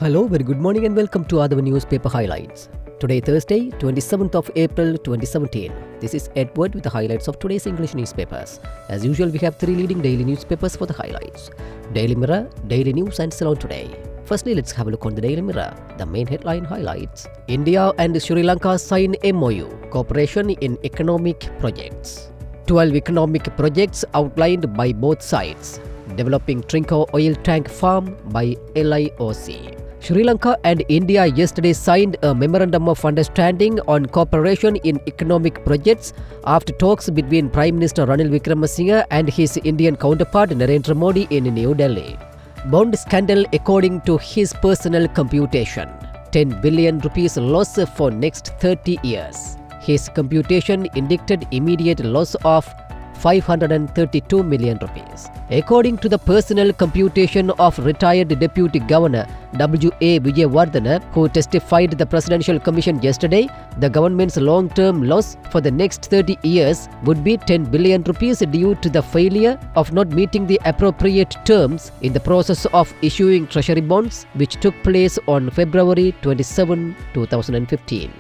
Hello, very good morning and welcome to Adava Newspaper Highlights. Today, Thursday, 27th of April 2017. This is Edward with the highlights of today's English newspapers. As usual, we have three leading daily newspapers for the highlights: Daily Mirror, Daily News and Ceylon Today. Firstly, let's have a look on the Daily Mirror. The main headline highlights: India and Sri Lanka sign MOU, cooperation in economic projects. 12 economic projects outlined by both sides. Developing Trinco oil tank farm by LIOC. Sri Lanka and India yesterday signed a Memorandum of Understanding on cooperation in economic projects after talks between Prime Minister Ranil Wickremesinghe and his Indian counterpart Narendra Modi in New Delhi. Bond scandal according to his personal computation. 10 billion rupees loss for next 30 years. His computation indicated immediate loss of 532 million rupees. According to the personal computation of retired Deputy Governor W.A. Vijayawardena, who testified to the Presidential Commission yesterday, the government's long-term loss for the next 30 years would be 10 billion rupees due to the failure of not meeting the appropriate terms in the process of issuing treasury bonds, which took place on February 27, 2015.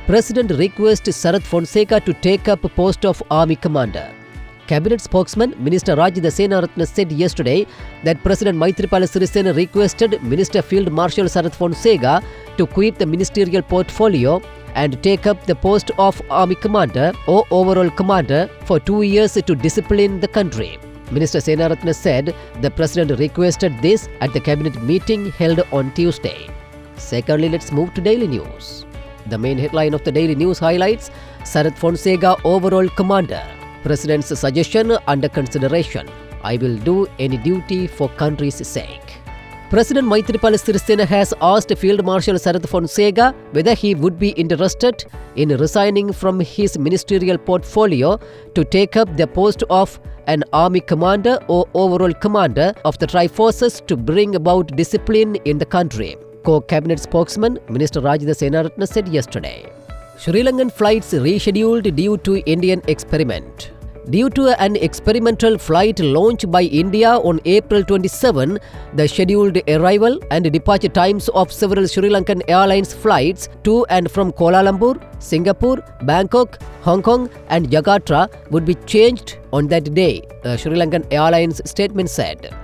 President requests Sarath Fonseca to take up post of Army Commander. Cabinet spokesman Minister Rajitha Senaratne said yesterday that President Maithripala Sirisena requested Minister Field Marshal Sarath Fonseca to quit the ministerial portfolio and take up the post of Army Commander or Overall Commander for 2 years to discipline the country. Minister Senaratne said the President requested this at the Cabinet meeting held on Tuesday. Secondly, let's move to Daily News. The main headline of the Daily News highlights: Sarath Fonseca Overall Commander. President's suggestion under consideration. I will do any duty for country's sake. President Maithripala Sirisena has asked Field Marshal Sarath Fonseca whether he would be interested in resigning from his ministerial portfolio to take up the post of an Army Commander or Overall Commander of the Triforces to bring about discipline in the country, Co-Cabinet spokesman Minister Rajitha Senaratne said yesterday. Sri Lankan flights rescheduled due to Indian experiment. Due to an experimental flight launched by India on April 27, the scheduled arrival and departure times of several Sri Lankan Airlines flights to and from Kuala Lumpur, Singapore, Bangkok, Hong Kong and Jakarta would be changed on that day, a Sri Lankan Airlines statement said.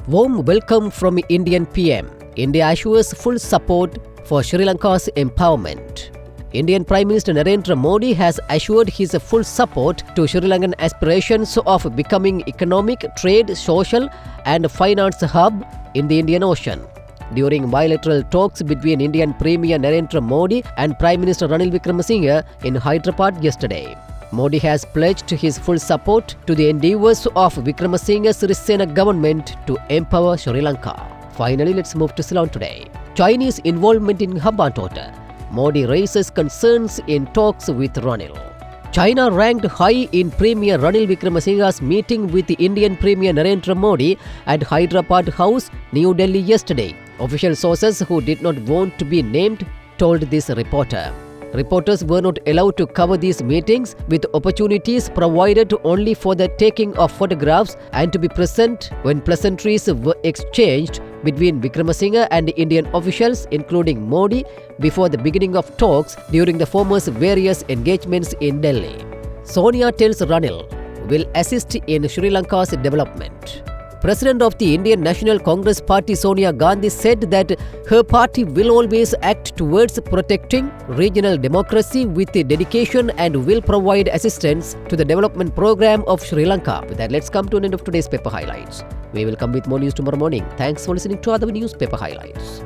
Warm welcome from Indian PM. India assures full support for Sri Lanka's empowerment. Indian Prime Minister Narendra Modi has assured his full support to Sri Lankan aspirations of becoming economic, trade, social and finance hub in the Indian Ocean. During bilateral talks between Indian Premier Narendra Modi and Prime Minister Ranil Wickremesinghe in Hyderabad yesterday, Modi has pledged his full support to the endeavours of Wickremesinghe Sirisena government to empower Sri Lanka. Finally, let's move to Ceylon Today. Chinese involvement in Hambantota. Modi raises concerns in talks with Ranil. China ranked high in Premier Ranil Wickremesinghe's meeting with the Indian Premier Narendra Modi at Hyderabad House, New Delhi yesterday. Official sources who did not want to be named told this reporter. Reporters were not allowed to cover these meetings, with opportunities provided only for the taking of photographs and to be present when pleasantries were exchanged between Wickremesinghe and Indian officials, including Modi, before the beginning of talks during the former's various engagements in Delhi. Sonia tells Ranil will assist in Sri Lanka's development. President of the Indian National Congress Party Sonia Gandhi said that her party will always act towards protecting regional democracy with dedication and will provide assistance to the development program of Sri Lanka. With that, let's come to an end of today's paper highlights. We will come with more news tomorrow morning. Thanks for listening to other newspaper highlights.